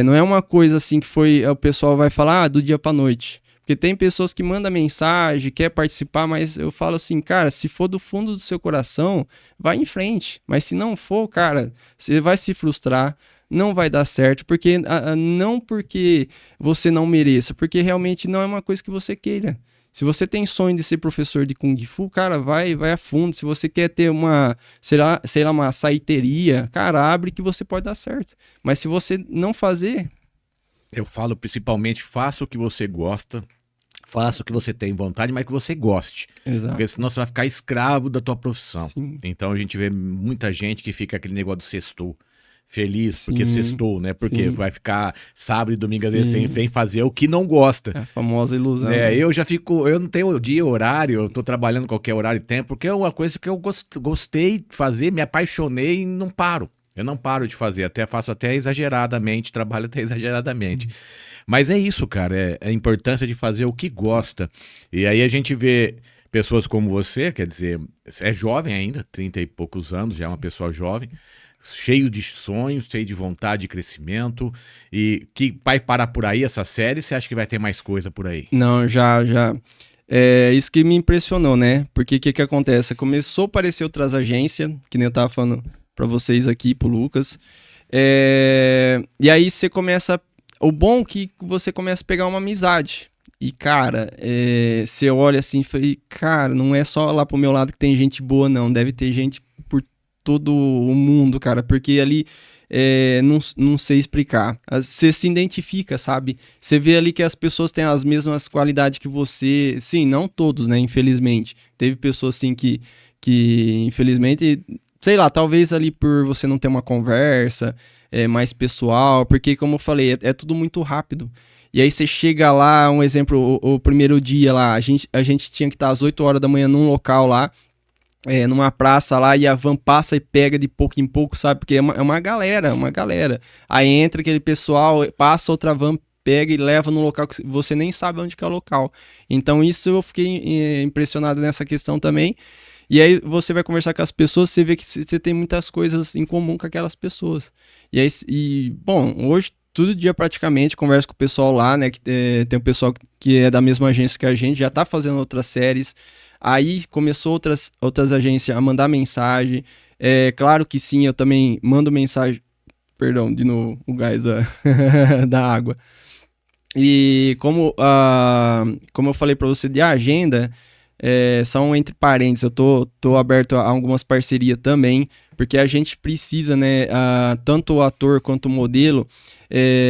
não é uma coisa assim que o pessoal vai falar do dia pra noite. Porque tem pessoas que mandam mensagem, quer participar, mas eu falo assim, cara, se for do fundo do seu coração, vai em frente. Mas se não for, cara, você vai se frustrar, não vai dar certo, porque não porque você não mereça, porque realmente não é uma coisa que você queira. Se você tem sonho de ser professor de Kung Fu, cara, vai a fundo. Se você quer ter uma, sei lá, uma saiteria, cara, abre que você pode dar certo. Mas se você não fazer... Eu falo principalmente, faça o que você gosta, faça o que você tem vontade, mas que você goste. Exato. Porque senão você vai ficar escravo da tua profissão. Sim. Então a gente vê muita gente que fica aquele negócio do sextou. Feliz Sim, porque sextou, né? Porque sim. vai ficar sábado e domingo, às Sim. vezes vem fazer o que não gosta. A famosa ilusão. Né? Eu já fico, eu não tenho dia, horário, eu tô trabalhando qualquer horário e tempo, porque é uma coisa que eu gostei de fazer, me apaixonei e não paro. Eu não paro de fazer, faço até exageradamente, trabalho até exageradamente. Mas é isso, cara, é a importância de fazer o que gosta. E aí a gente vê pessoas como você, quer dizer, é jovem ainda, 30 e poucos anos, já é uma pessoa jovem, cheio de sonhos, cheio de vontade de crescimento, e que vai parar por aí essa série, você acha que vai ter mais coisa por aí? Não, já. É isso que me impressionou, né? Porque o que acontece? Começou a aparecer outras agências, que nem eu tava falando pra vocês aqui, pro Lucas, e aí você começa... O bom é que você começa a pegar uma amizade. E, cara, você olha assim e fala, cara, não é só lá pro meu lado que tem gente boa, não. Deve ter gente por todo o mundo, cara. Porque ali, não sei explicar. Você se identifica, sabe? Você vê ali que as pessoas têm as mesmas qualidades que você. Sim, não todos, né? Infelizmente. Teve pessoas, assim, que infelizmente... Sei lá, talvez ali por você não ter uma conversa mais pessoal, porque como eu falei, é tudo muito rápido. E aí você chega lá, um exemplo, o primeiro dia lá, a gente tinha que estar às 8 horas da manhã num local lá, numa praça lá, e a van passa e pega de pouco em pouco, sabe? Porque é uma galera. Aí entra aquele pessoal, passa outra van, pega e leva no local que você nem sabe onde que é o local. Então isso eu fiquei impressionado nessa questão também. E aí você vai conversar com as pessoas, você vê que você tem muitas coisas em comum com aquelas pessoas. E aí, bom, hoje, todo dia praticamente, converso com o pessoal lá, né? Que, tem um pessoal que é da mesma agência que a gente, já tá fazendo outras séries. Aí começou outras agências a mandar mensagem. Claro que sim, eu também mando mensagem. Perdão, de novo, o gás da água. E como eu falei para você de agenda... são entre parênteses, eu tô aberto a algumas parcerias também, porque a gente precisa, né, tanto o ator quanto o modelo.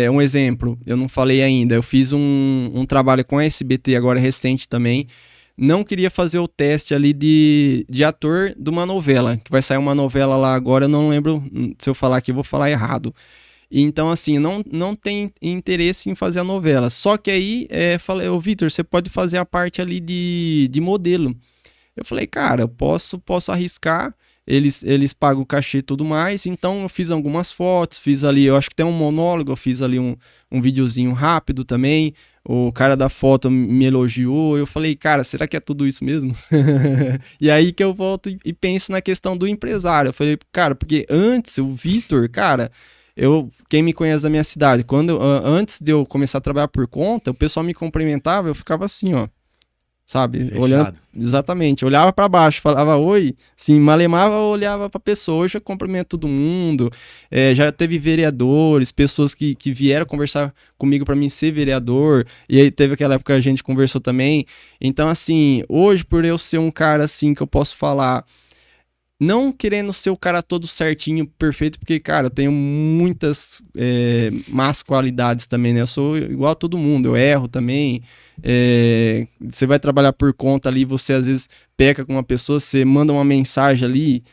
Um exemplo, eu não falei ainda, eu fiz um trabalho com a SBT agora recente também, não queria fazer o teste ali de ator de uma novela, que vai sair uma novela lá agora, eu não lembro, se eu falar aqui eu vou falar errado. Então, assim, não tem interesse em fazer a novela. Só que aí, falei, Vitor, você pode fazer a parte ali de modelo. Eu falei, cara, eu posso arriscar. eles pagam o cachê e tudo mais. Então eu fiz algumas fotos, fiz ali, eu acho que tem um monólogo, eu fiz ali um videozinho rápido também. O cara da foto me elogiou, eu falei, cara, será que é tudo isso mesmo? E aí que eu volto e penso na questão do empresário. Eu falei, cara, porque antes o Vitor, cara, quem me conhece da minha cidade, antes de eu começar a trabalhar por conta, o pessoal me cumprimentava, eu ficava assim, ó, sabe? Fechado. Olhando, exatamente, olhava pra baixo, falava oi, sim, malemava, olhava pra pessoa. Hoje eu cumprimento todo mundo. Já teve vereadores, pessoas que vieram conversar comigo pra mim ser vereador, e aí teve aquela época que a gente conversou também. Então, assim, hoje, por eu ser um cara assim que eu posso falar, não querendo ser o cara todo certinho, perfeito, porque, cara, eu tenho muitas más qualidades também, né? Eu sou igual a todo mundo, eu erro também. Você vai trabalhar por conta ali, você às vezes peca com uma pessoa, você manda uma mensagem ali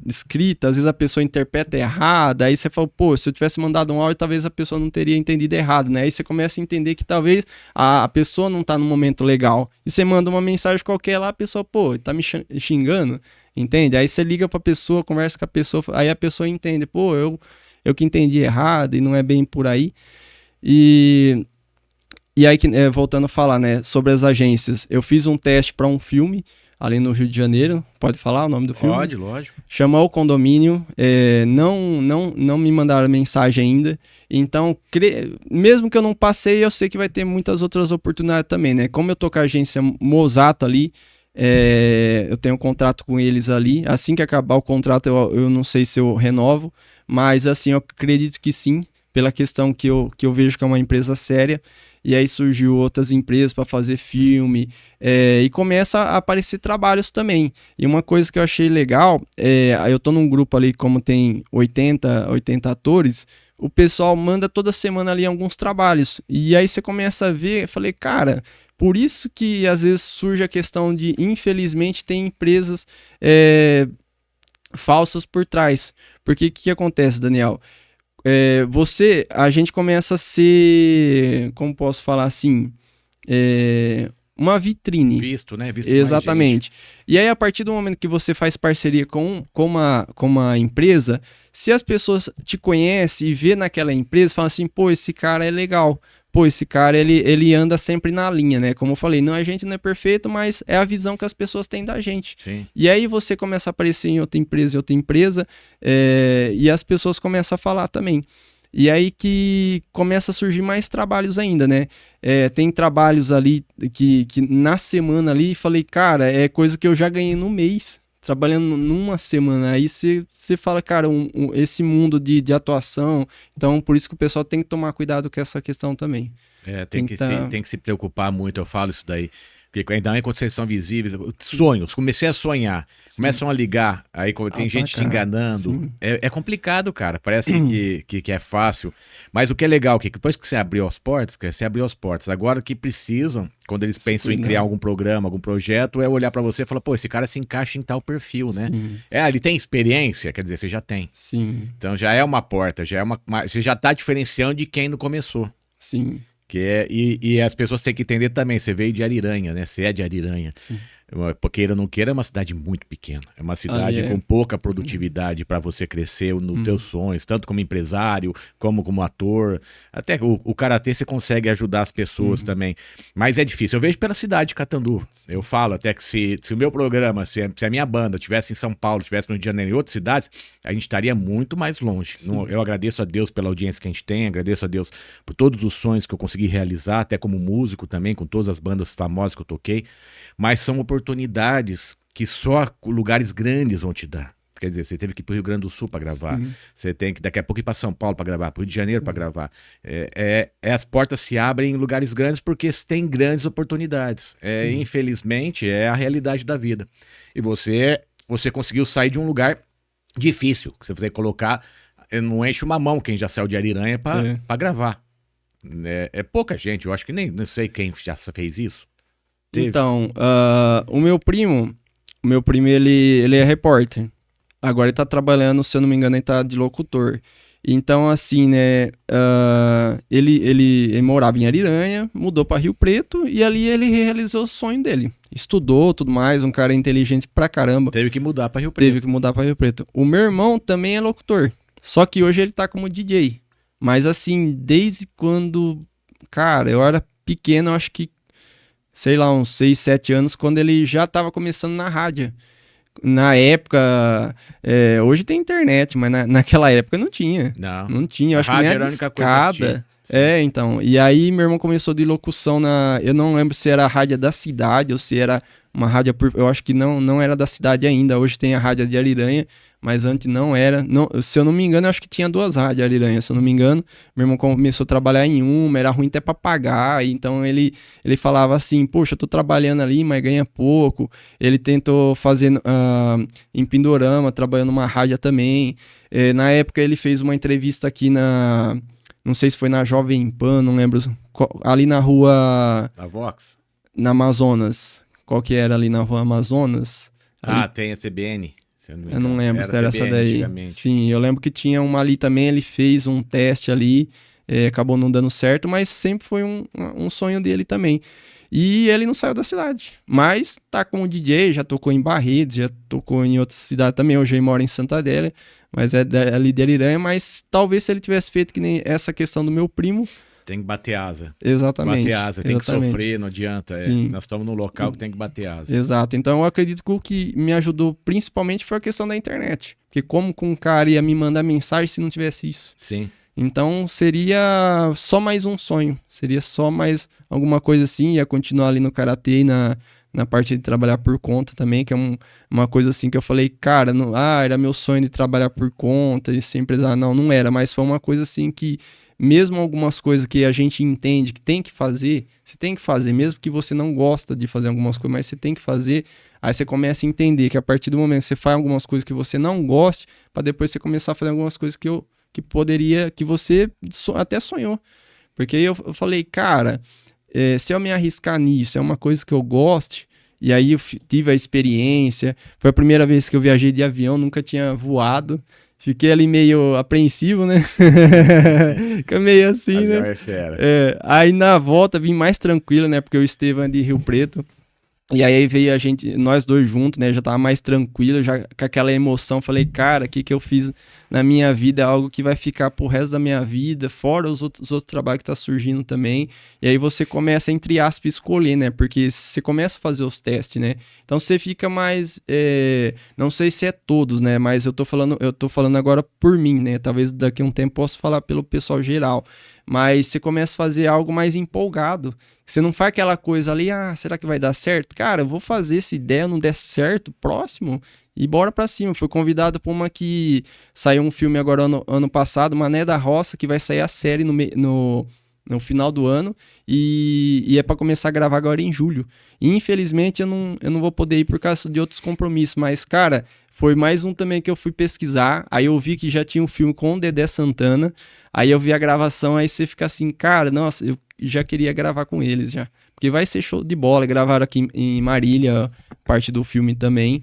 escrita, às vezes a pessoa interpreta errada, aí você fala, pô, se eu tivesse mandado um áudio, talvez a pessoa não teria entendido errado, né? Aí você começa a entender que talvez a pessoa não tá no momento legal. E você manda uma mensagem qualquer lá, a pessoa, pô, tá me xingando. Entende? Aí você liga pra pessoa, conversa com a pessoa, aí a pessoa entende, pô, eu que entendi errado e não é bem por aí. E aí, voltando a falar, né, sobre as agências, eu fiz um teste para um filme ali no Rio de Janeiro, pode falar o nome do filme? Pode, lógico. Chama O Condomínio, não me mandaram mensagem ainda, então, mesmo que eu não passei, eu sei que vai ter muitas outras oportunidades também, né, como eu tô com a agência Mosato ali, eu tenho um contrato com eles ali. Assim que acabar o contrato, eu não sei se eu renovo, mas assim, eu acredito que sim, pela questão que eu vejo que é uma empresa séria. E aí surgiu outras empresas para fazer filme, e começa a aparecer trabalhos também. E uma coisa que eu achei legal, eu tô num grupo ali, como tem 80 atores, o pessoal manda toda semana ali alguns trabalhos. E aí você começa a ver, eu falei, cara, por isso que às vezes surge a questão de, infelizmente, tem empresas falsas por trás. Porque o que acontece, Daniel? A gente começa a ser, como posso falar assim, uma vitrine. Visto, né? Visto Exatamente. E aí, a partir do momento que você faz parceria com uma empresa, se as pessoas te conhecem e vê naquela empresa, falam assim, pô, esse cara é legal. Pô, esse cara, ele anda sempre na linha, né? Como eu falei, a gente não é perfeito, mas é a visão que as pessoas têm da gente. Sim. E aí você começa a aparecer em outra empresa, e as pessoas começam a falar também. E aí que começa a surgir mais trabalhos ainda, né? Tem trabalhos ali que na semana ali, falei, cara, é coisa que eu já ganhei no mês, trabalhando numa semana. Aí você fala, cara, esse mundo de atuação, então por isso que o pessoal tem que tomar cuidado com essa questão também. Tem que se preocupar muito, eu falo isso daí. Porque ainda mais quando vocês são visíveis, sonhos, comecei a sonhar, começam a ligar, aí tem gente te enganando, é complicado, cara, parece que é fácil, mas o que é legal, que depois que você abriu as portas, agora o que precisam, quando eles pensam em criar algum programa, algum projeto, é olhar pra você e falar, pô, esse cara se encaixa em tal perfil, né? Ele tem experiência, quer dizer, você já tem. Sim. Então já é uma porta, você já tá diferenciando de quem não começou. Sim. E as pessoas têm que entender também, você veio de Ariranha, né? Você é de Ariranha. Sim. Porque queira ou não queira, é uma cidade muito pequena. É uma cidade com pouca produtividade para você crescer nos teus sonhos, tanto como empresário, como ator. Até o karatê você consegue ajudar as pessoas também. Mas é difícil. Eu vejo pela cidade de Catandu. Eu falo até que se o meu programa, se a minha banda estivesse em São Paulo, estivesse no Rio de Janeiro, em outras cidades, a gente estaria muito mais longe. Eu agradeço a Deus pela audiência que a gente tem, agradeço a Deus por todos os sonhos que eu consegui realizar, até como músico também, com todas as bandas famosas que eu toquei. Mas são oportunidades que só lugares grandes vão te dar. Quer dizer, você teve que ir para o Rio Grande do Sul para gravar. Você tem que daqui a pouco ir para São Paulo para gravar, para o Rio de Janeiro para gravar. As portas se abrem em lugares grandes porque tem grandes oportunidades. Infelizmente, é a realidade da vida. E você conseguiu sair de um lugar difícil. Que você vai colocar, não enche uma mão quem já saiu de Ariranha para gravar. É pouca gente, eu acho que nem não sei quem já fez isso. Teve. Então, o meu primo ele é repórter. Agora ele tá trabalhando, se eu não me engano, ele tá de locutor. Então, assim, né, ele morava em Ariranha, mudou para Rio Preto e ali ele realizou o sonho dele. Estudou, tudo mais, um cara inteligente pra caramba. Teve que mudar para Rio Preto. Teve que mudar para Rio Preto. O meu irmão também é locutor, só que hoje ele tá como DJ. Mas assim, desde quando, cara, eu era pequeno, eu acho que, sei lá, uns 6, 7 anos, quando ele já tava começando na rádio. Na época, hoje tem internet, mas naquela época não tinha. Não tinha, eu acho que nem a discada. Então. E aí meu irmão começou de locução eu não lembro se era a rádio da cidade ou se era uma rádio, eu acho que não era da cidade ainda. Hoje tem a rádio de Ariranha, mas antes não era. Não, se eu não me engano, eu acho que tinha 2 rádios Ariranha, se eu não me engano. Meu irmão começou a trabalhar em uma, era ruim até pra pagar, então ele falava assim, poxa, eu tô trabalhando ali, mas ganha pouco. Ele tentou fazer em Pindorama, trabalhando numa rádio também. Na época ele fez uma entrevista aqui não sei se foi na Jovem Pan, não lembro, ali na rua... A Vox? Na Amazonas. Qual que era ali na rua Amazonas? Ali... tem a CBN. Eu não lembro se era essa daí. Sim, eu lembro que tinha uma ali também, ele fez um teste ali, acabou não dando certo, mas sempre foi um sonho dele também. E ele não saiu da cidade, mas tá como DJ, já tocou em Barretos, já tocou em outras cidades também, hoje ele mora em Santa Adélia, mas é ali de Ariranha, mas talvez se ele tivesse feito que nem essa questão do meu primo... Tem que bater asa. Exatamente. Bater asa, tem que sofrer, não adianta. Nós estamos num local que tem que bater asa. Exato. Então eu acredito que o que me ajudou principalmente foi a questão da internet. Porque como que um cara ia me mandar mensagem se não tivesse isso? Sim. Então seria só mais um sonho. Seria só mais alguma coisa assim. Ia continuar ali no karatê e na parte de trabalhar por conta também, que é uma coisa assim que eu falei, cara, era meu sonho de trabalhar por conta e ser empresário. Não era, mas foi uma coisa assim que mesmo algumas coisas que a gente entende que tem que fazer, você tem que fazer, mesmo que você não gosta de fazer algumas coisas, mas você tem que fazer, aí você começa a entender que a partir do momento que você faz algumas coisas que você não goste, para depois você começar a fazer algumas coisas que você até sonhou. Porque aí eu falei, cara, se eu me arriscar nisso, é uma coisa que eu goste, e aí eu tive a experiência, foi a primeira vez que eu viajei de avião, nunca tinha voado, fiquei ali meio apreensivo, né? Fica meio assim, né? Aí na volta vim mais tranquilo, né? Porque o Estevam é de Rio Preto. E aí veio nós dois juntos, né? Já tava mais tranquilo, já com aquela emoção. Falei, cara, o que eu fiz na minha vida é algo que vai ficar pro resto da minha vida, fora os outros trabalhos que tá surgindo também. E aí você começa, entre aspas, escolher, né? Porque você começa a fazer os testes, né? Então você fica mais... não sei se é todos, né? Mas eu tô falando agora por mim, né? Talvez daqui a um tempo possa falar pelo pessoal geral. Mas você começa a fazer algo mais empolgado. Você não faz aquela coisa ali, será que vai dar certo? Cara, eu vou fazer, se der, não der certo, próximo, e bora pra cima. Fui convidado pra uma que saiu um filme agora ano passado, Mané da Roça, que vai sair a série no final do ano, e é pra começar a gravar agora em julho. E, infelizmente eu não vou poder ir por causa de outros compromissos, mas, cara, foi mais um também que eu fui pesquisar, aí eu vi que já tinha um filme com o Dedé Santana, aí eu vi a gravação, aí você fica assim, cara, nossa, eu já queria gravar com eles já, porque vai ser show de bola. Gravaram aqui em Marília, parte do filme também,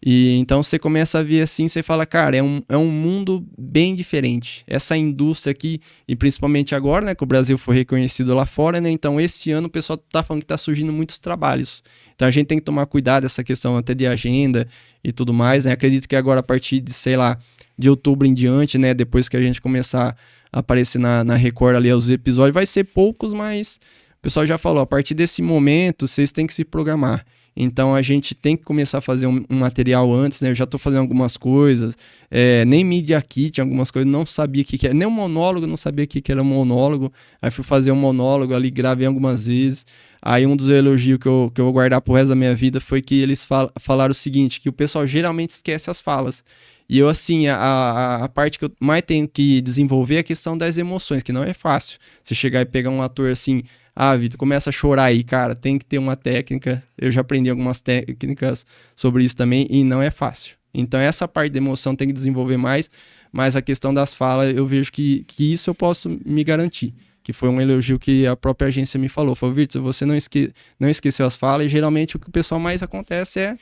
e então você começa a ver assim, você fala, cara, é um mundo bem diferente, essa indústria aqui, e principalmente agora, né, que o Brasil foi reconhecido lá fora, né, então esse ano o pessoal tá falando que tá surgindo muitos trabalhos, então a gente tem que tomar cuidado essa questão até de agenda e tudo mais, né, acredito que agora a partir de, sei lá, de outubro em diante, né, depois que a gente começar a aparecer na Record ali os episódios, vai ser poucos, mas o pessoal já falou, a partir desse momento vocês têm que se programar. Então a gente tem que começar a fazer um material antes, né? Eu já tô fazendo algumas coisas, nem Media Kit, algumas coisas, não sabia o que era, nem um monólogo, não sabia o que era um monólogo, aí fui fazer um monólogo ali, gravei algumas vezes, aí um dos elogios que eu vou guardar pro resto da minha vida foi que eles falaram o seguinte, que o pessoal geralmente esquece as falas, e eu assim, a parte que eu mais tenho que desenvolver é a questão das emoções, que não é fácil, você chegar e pegar um ator assim, Vitor, começa a chorar aí, cara, tem que ter uma técnica, eu já aprendi algumas técnicas sobre isso também, e não é fácil. Então essa parte da emoção tem que desenvolver mais, mas a questão das falas, eu vejo que isso eu posso me garantir, que foi um elogio que a própria agência me falou, Vitor, você não esqueceu as falas, e geralmente o que o pessoal mais acontece é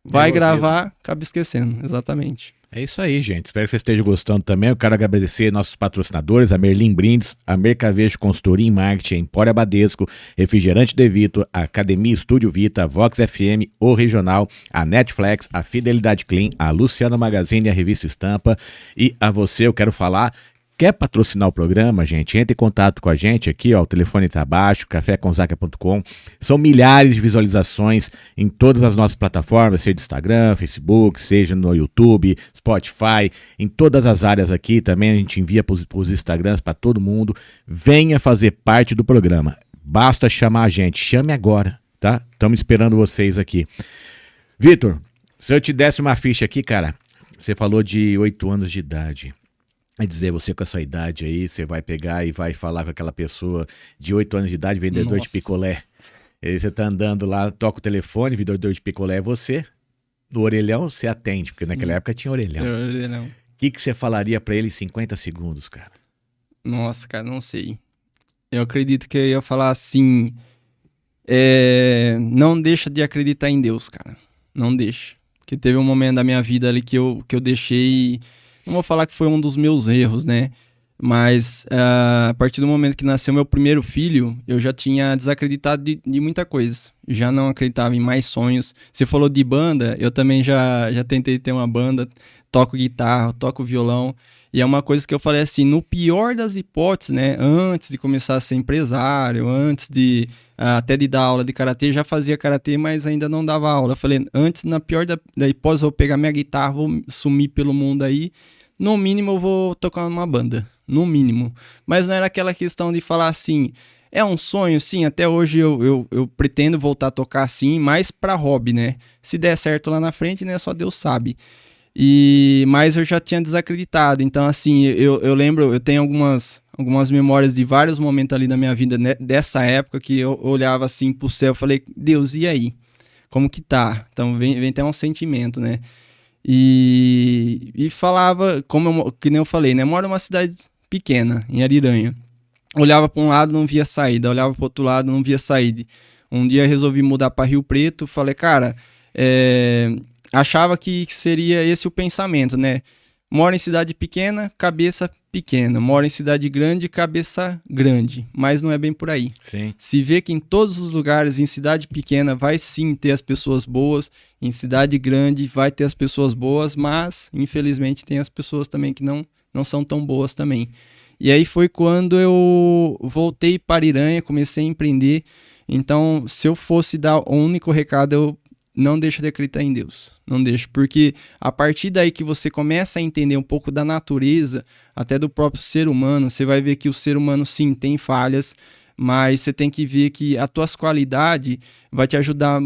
vai gravar, acaba esquecendo, exatamente. É isso aí, gente. Espero que vocês estejam gostando também. Eu quero agradecer nossos patrocinadores, a Merlin Brindes, a Mercavejo Consultoria em Marketing, Empório Badesco, Refrigerante De Vito, a Academia Estúdio Vita, a Vox FM, o Regional, a Netflix, a Fidelidade Clean, a Luciana Magazine, a Revista Estampa e a você, eu quero falar. Quer patrocinar o programa, gente? Entre em contato com a gente aqui, ó, o telefone está abaixo, cafécomzaca.com. São milhares de visualizações em todas as nossas plataformas, seja no Instagram, Facebook, seja no YouTube, Spotify, em todas as áreas aqui. Também a gente envia para os Instagrams para todo mundo. Venha fazer parte do programa. Basta chamar a gente. Chame agora, tá? Estamos esperando vocês aqui. Vitor, se eu te desse uma ficha aqui, cara, você falou de 8 anos de idade. É dizer, você com a sua idade aí, você vai pegar e vai falar com aquela pessoa de 8 anos de idade, vendedor de picolé. Aí você tá andando lá, toca o telefone, vendedor de picolé é você. No orelhão você atende, porque naquela época tinha orelhão. O que você falaria pra ele em 50 segundos, cara? Nossa, cara, não sei. Eu acredito que eu ia falar assim, não deixa de acreditar em Deus, cara. Não deixa. Porque teve um momento da minha vida ali que eu deixei... Não vou falar que foi um dos meus erros, né? Mas a partir do momento que nasceu meu primeiro filho, eu já tinha desacreditado de muita coisa. Já não acreditava em mais sonhos. Você falou de banda, eu também já tentei ter uma banda, toco guitarra, toco violão. E é uma coisa que eu falei assim, no pior das hipóteses, né? Antes de começar a ser empresário, antes de até de dar aula de karatê, já fazia karatê, mas ainda não dava aula. Eu falei, antes, na pior da hipótese, eu vou pegar minha guitarra, vou sumir pelo mundo aí. No mínimo eu vou tocar numa banda, no mínimo. Mas não era aquela questão de falar assim, é um sonho, sim, até hoje eu pretendo voltar a tocar assim, mais pra hobby, né? Se der certo lá na frente, né, só Deus sabe. Mas eu já tinha desacreditado, então assim, eu lembro, eu tenho algumas memórias de vários momentos ali da minha vida, né, dessa época, que eu olhava assim pro céu e falei, Deus, e aí? Como que tá? Então vem até um sentimento, né? E falava, que nem eu falei, né? Moro numa cidade pequena, em Ariranha. Olhava para um lado, não via saída. Olhava para o outro lado, não via saída. Um dia resolvi mudar para Rio Preto. Falei, cara, achava que seria esse o pensamento, né? Moro em cidade pequena, cabeça pequena. Moro em cidade grande, cabeça grande. Mas não é bem por aí. Sim. Se vê que em todos os lugares, em cidade pequena, vai sim ter as pessoas boas. Em cidade grande, vai ter as pessoas boas. Mas, infelizmente, tem as pessoas também que não são tão boas também. E aí foi quando eu voltei para Ariranha, comecei a empreender. Então, se eu fosse dar o único recado, eu não deixa de acreditar em Deus. Não deixa, porque a partir daí que você começa a entender um pouco da natureza, até do próprio ser humano, você vai ver que o ser humano sim tem falhas, mas você tem que ver que as tuas qualidades vai te ajudar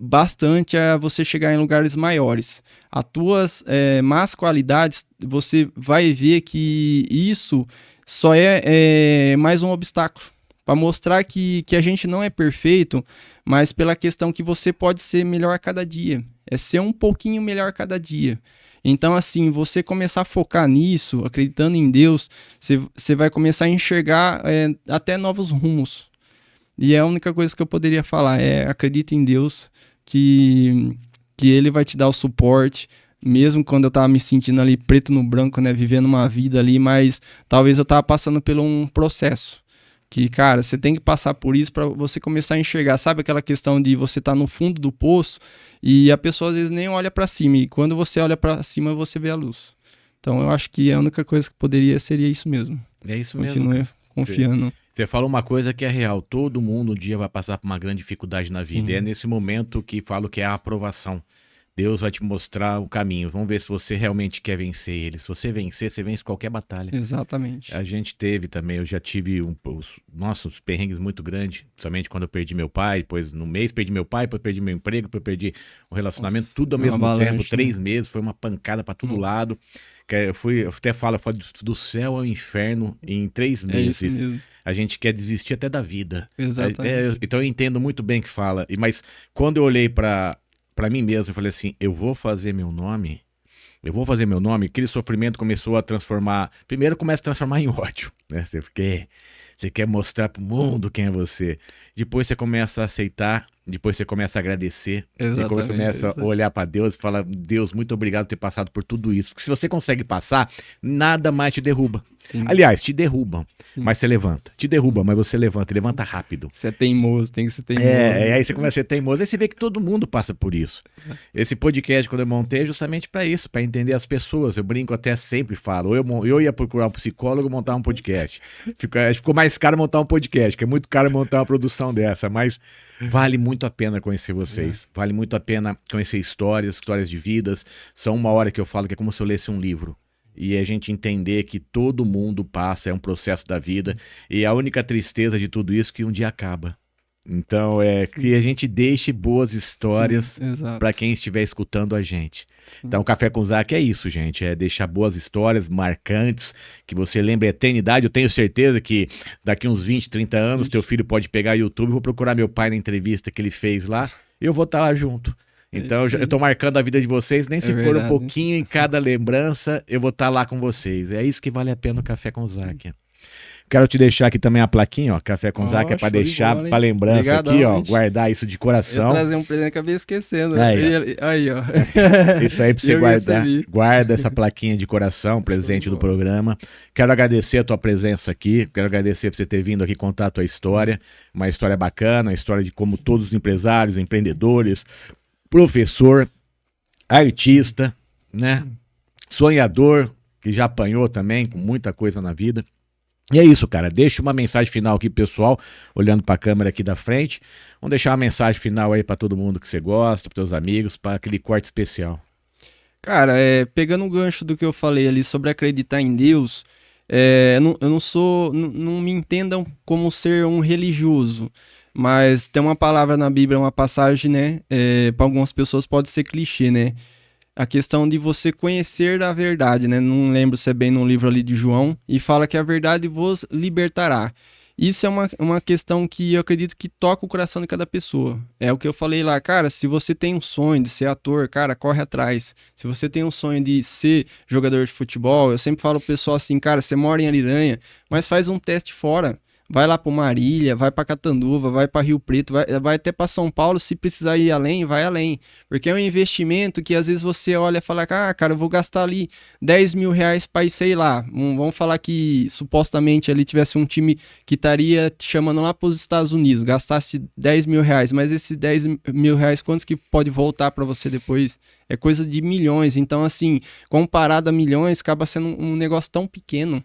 bastante a você chegar em lugares maiores. As tuas más qualidades, você vai ver que isso só é mais um obstáculo para mostrar que a gente não é perfeito, mas pela questão que você pode ser melhor a cada dia. É ser um pouquinho melhor a cada dia. Então, assim, você começar a focar nisso, acreditando em Deus, você vai começar a enxergar até novos rumos. E a única coisa que eu poderia falar é acredita em Deus, que Ele vai te dar o suporte, mesmo quando eu tava me sentindo ali preto no branco, né, vivendo uma vida ali, mas talvez eu tava passando por um processo. Que, cara, você tem que passar por isso para você começar a enxergar. Sabe aquela questão de você estar no fundo do poço e a pessoa às vezes nem olha para cima. E quando você olha para cima, você vê a luz. Então eu acho que a única coisa que seria isso mesmo. É isso mesmo. Continue confiando. Você fala uma coisa que é real. Todo mundo um dia vai passar por uma grande dificuldade na vida. E é nesse momento que falo que é a aprovação. Deus vai te mostrar o caminho. Vamos ver se você realmente quer vencer ele. Se você vencer, você vence qualquer batalha. Exatamente. A gente teve também, eu já tive uns perrengues muito grandes, principalmente quando eu perdi meu pai, depois no mês perdi meu pai, depois perdi meu emprego, depois perdi o relacionamento, tudo ao mesmo tempo, 3 meses, foi uma pancada pra todo lado. Eu até falo, do céu ao inferno em 3 meses. A gente quer desistir até da vida. Exatamente. Então eu entendo muito bem o que fala. Mas quando eu olhei pra mim mesmo, eu falei assim, eu vou fazer meu nome, aquele sofrimento começou a transformar, primeiro começa a transformar em ódio, né? Você quer mostrar pro mundo quem é você. Depois você começa a aceitar depois você começa a agradecer, Exatamente, depois você começa a olhar para Deus e falar, Deus, muito obrigado por ter passado por tudo isso. Porque se você consegue passar, nada mais te derruba. Sim. Aliás, te derrubam, Sim. mas você levanta. Te derruba, mas você levanta, e levanta rápido. Você é teimoso, tem que ser teimoso. Aí você começa a ser teimoso, aí você vê que todo mundo passa por isso. Esse podcast, quando eu montei, é justamente para isso, para entender as pessoas. Eu brinco até sempre, falo, eu ia procurar um psicólogo, montar um podcast. Ficou mais caro montar um podcast, que é muito caro montar uma produção dessa, mas vale muito a pena conhecer vocês. Vale muito a pena conhecer histórias de vidas. São 1 hora que eu falo que é como se eu lesse um livro. E a gente entender que todo mundo passa, é um processo da vida. E a única tristeza de tudo isso é que um dia acaba. Então, que a gente deixe boas histórias para quem estiver escutando a gente. Sim. Então, o Café com Zac é isso, gente. É deixar boas histórias marcantes, que você lembre a eternidade. Eu tenho certeza que daqui uns 20, 30 anos, teu filho pode pegar o YouTube, vou procurar meu pai na entrevista que ele fez lá, eu vou estar lá junto. Então, eu tô marcando a vida de vocês, nem se for um pouquinho em cada lembrança, eu vou estar lá com vocês. É isso que vale a pena o Café com Zac. Quero te deixar aqui também a plaquinha, ó, Café com Zac, é pra deixar pra lembrança. Obrigadão, aqui, ó, gente. Guardar isso de coração. Eu trazer um presente que eu acabei esquecendo. Aí, ó. Isso aí pra você guardar. Guarda essa plaquinha de coração, presente do programa. Quero agradecer a tua presença aqui, quero agradecer por você ter vindo aqui contar a tua história. Uma história bacana, a história de como todos os empresários, empreendedores, professor, artista, né? Sonhador, que já apanhou também com muita coisa na vida. E é isso, cara. Deixa uma mensagem final aqui, pessoal, olhando para a câmera aqui da frente. Vamos deixar uma mensagem final aí para todo mundo que você gosta, para teus amigos, para aquele corte especial. Cara, pegando o gancho do que eu falei ali sobre acreditar em Deus, eu não sou, não me entendam como ser um religioso, mas tem uma palavra na Bíblia, uma passagem, né? Para algumas pessoas pode ser clichê, né? A questão de você conhecer a verdade, né? Não lembro se é bem no livro ali de João, e fala que a verdade vos libertará. Isso é uma questão que eu acredito que toca o coração de cada pessoa. É o que eu falei lá, cara, se você tem um sonho de ser ator, cara, corre atrás. Se você tem um sonho de ser jogador de futebol, eu sempre falo pro pessoal assim, cara, você mora em Ariranha, mas faz um teste fora. Vai lá para Marília, vai para Catanduva, vai para Rio Preto, vai até para São Paulo, se precisar ir além, vai além. Porque é um investimento que às vezes você olha e fala, cara, eu vou gastar ali 10 mil reais para ir, sei lá. Vamos falar que supostamente ali tivesse um time que estaria te chamando lá para os Estados Unidos, gastasse 10 mil reais, mas esses 10 mil reais, quantos que pode voltar para você depois? É coisa de milhões. Então, assim, comparado a milhões, acaba sendo um negócio tão pequeno.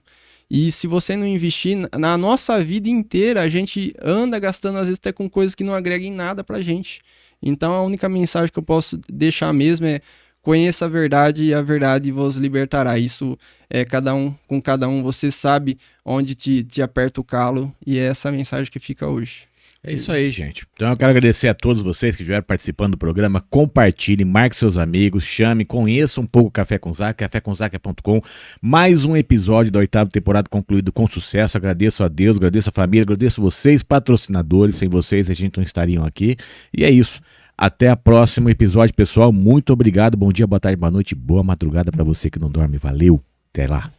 E se você não investir, na nossa vida inteira, a gente anda gastando, às vezes, até com coisas que não agregam em nada pra gente. Então, a única mensagem que eu posso deixar mesmo é: conheça a verdade e a verdade vos libertará. Isso é com cada um, você sabe onde te aperta o calo, e é essa a mensagem que fica hoje. É isso aí, gente. Então eu quero agradecer a todos vocês que estiveram participando do programa. Compartilhe, marque seus amigos, chame, conheça um pouco o Café com Zac, cafécomzac.com. Mais um episódio da 8ª temporada concluído com sucesso. Agradeço a Deus, agradeço a família, agradeço vocês, patrocinadores. Sem vocês a gente não estaria aqui. E é isso. Até o próximo episódio, pessoal. Muito obrigado. Bom dia, boa tarde, boa noite, boa madrugada para você que não dorme. Valeu. Até lá.